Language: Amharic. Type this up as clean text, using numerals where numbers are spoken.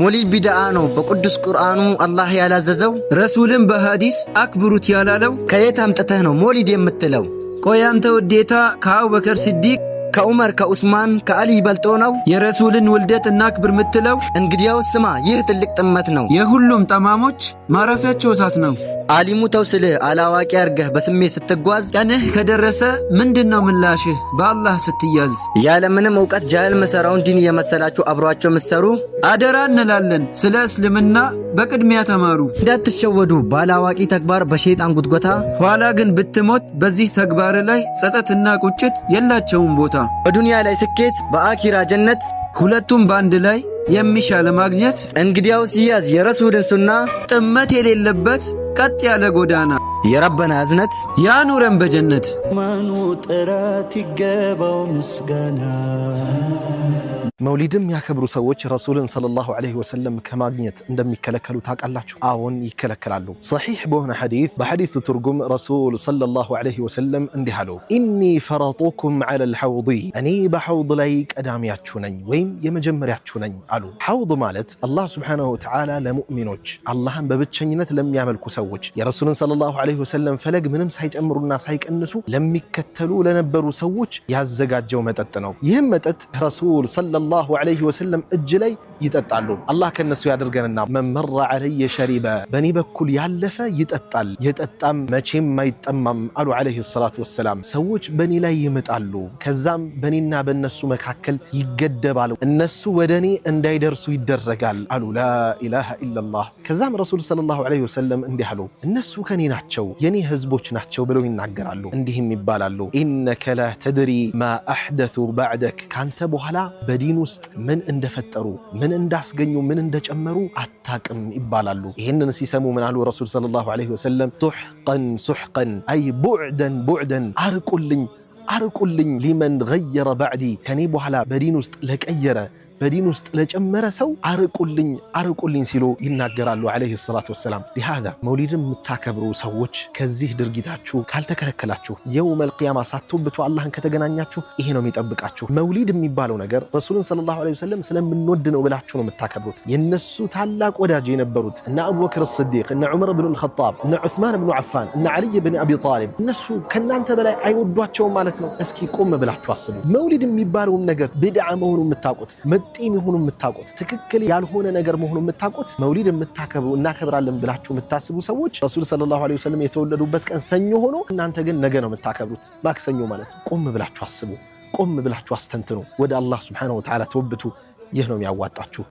ሞሊድ ቢድዓ ነው በቅዱስ ቁርአኑ አላህ ያላዘዘው ረሱልን በሐዲስ አክብሩት ያላለው ከየት አምጥተህ ነው ሞሊድ የምትለው? ቆይ አንተ ውዴታ ከአቡበከር ሲዲቅ ከዑመር ከዑስማን ከአሊ በልጦ ነው የረሱልን ውልደት እናክብር ምትለው? እንግዲያውስ ስማ፣ ይህ ትልቅ ጥመት ነው። የሁሉም ጠማሞች ማረፊያቸው እሳት ነው። አሊሙ ተው ስልህ አላዋቂ አርገህ በስሜት ስትጓዝ ቀንህ ከደረሰ ምንድነው ምላሽህ? በአላህ ስትያዝ ያለምንም ዕውቀት ጃህል መሰራውን ዲን የመሰላችሁ አብሯቸው ምሰሩ አደራ እንላለን። ስለ እስልምና በቅድሚያ ተማሩ። እንዳትሸወዱ ባላዋቂ ተግባር በሸይጣን ጉትጎታ። ኋላ ግን ብትሞት በዚህ ተግባር ላይ ጸጸትና ቁጭት የላቸውም ቦታ። በዱንያ ላይ ስኬት በአኺራ ጀነት ሁለቱም ባንድ ላይ የሚሻ ለማግኘት እንግዲያውስ ያዝ የረሱልን ሱና ጥመት የሌለበት ቀጥ ያለ ጎዳና። የረበና እዝነት ያኑረን በጀነት። ማኑ ጥራት ይገባው ምስጋና። መውሊድም ያከብሩ ሰዎች ረሱልን ሰለላሁ ዐለይሂ ወሰለም ከማግኘት እንደሚከለከሉ ታውቃላችሁ? አዎን ይከለከላሉ። ሰሒሕ በሆነ ሐዲስ በሐዲሱ ትርጉም ረሱል ሰለላሁ ዐለይሂ ወሰለም እንዲህ አሉ፣ ኢኒ ፈረጡኩም ዐለል ሐውድ፣ እኔ በሐውድ ላይ ቀዳሚያችሁ ነኝ ወይም የመጀመሪያችሁ ነኝ አሉ። ሐውድ ማለት አላህ ሱብሓነሁ ወተዓላ ለሙእሚኖች አላህን በብቸኝነት ለሚያመልኩ ሰዎች የረሱልን ሰለላሁ ዐለይሂ ወሰለም ፈለግ ምንም ሳይጨምሩና ሳይቀንሱ ለሚከተሉ ለነበሩ ሰዎች ያዘጋጀው መጠጥ ነው። ይህም መጠጥ ረሱል ሰለላሁ ዐለይሂ ወሰለም እጅ ላይ ይጠጣሉ። አላህ ከነሱ ያደርገንና መመራ ዐለየ ሸሪበ፣ በኔ በኩል ያለፈ ይጠጣል፣ የጠጣም መቼም አይጠማም አሉ ዐለይሂ ሰላቱ ወሰላም። ሰዎች በኔ ላይ ይመጣሉ፣ ከዛም በኔና በነሱ መካከል ይገደባሉ፣ እነሱ ወደኔ እንዳይደርሱ ይደረጋል አሉ። ላኢላሃ ኢላላህ። ከዛም ረሱል ሰለላሁ ዐለይሂ ወሰለም እንዲህ አሉ፣ እነሱ ከኔ ናቸው የኔ ህዝቦች ናቸው ብለው ይናገራሉ። እንዲህም ይባላሉ፣ ኢነከ ላ ተድሪ ማ አሕደሱ ባዕደክ፣ ካንተ በኋላ በዲን ውስጥ ምን እንደፈጠሩ ምን እንዳስገኙ ምን እንደጨመሩ አታቅም ይባላሉ። ይህንን ሲሰሙ ምን አሉ ረሱል ሰለላሁ ዐለይሂ ወሰለም፣ ሱሕቀን ሱሕቀን፣ አይ ቡዕደን ቡዕደን፣ አርቁልኝ አርቁልኝ፣ ሊመን ገየረ ባዕዲ፣ ከኔ በኋላ በዲን ውስጥ ለቀየረ በዲን ውስጥ ለጨመረ ሰው አርቁልኝ አርቁልኝ ሲሉ ይናገራሉ ዐለይሂ ሰላቱ ወሰላም። ሊሃዛ መውሊድን የምታከብሩ ሰዎች ከዚህ ድርጊታችሁ ካልተከለከላችሁ የውመል ቂያማ ሳትወብቱ አላህን ከተገናኛችሁ ይሄ ነው የሚጠብቃችሁ። መውሊድ የሚባለው ነገር ረሱልን ሰለላሁ ዐለይሂ ወሰለም ስለምንወድ ነው ብላችሁ ነው የምታከብሩት። የነሱ ታላቅ ወዳጅ የነበሩት እነ አቡበክር ስዲቅ፣ እነ ዑመር ብኑ ልኸጣብ፣ እነ ዑስማን ብኑ ዓፋን፣ እነ ዓልይ ብን አቢ ጣሊብ እነሱ ከእናንተ በላይ አይወዷቸውም ማለት ነው? እስኪ ቆም ብላችሁ አስቡ። መውሊድ የሚባለውን ነገር ብድዓ መሆኑ የምታውቁት ጤም ይሁኑ የምታውቁት ትክክል ያልሆነ ነገር መሆኑ የምታውቁት መውሊድ የምታከብሩ እናከብራለን ብላችሁ የምታስቡ ሰዎች ረሱል ሰለላሁ ዐለይሂ ወሰለም የተወለዱበት ቀን ሰኞ ሆኖ እናንተ ግን ነገ ነው የምታከብሩት፣ ማክሰኞ ማለት ነው። ቆም ብላችሁ አስቡ፣ ቆም ብላችሁ አስተንትኑ፣ ወደ አላህ ሱብሓነሁ ወተዓላ ተወብቱ። ይህ ነው የሚያዋጣችሁ።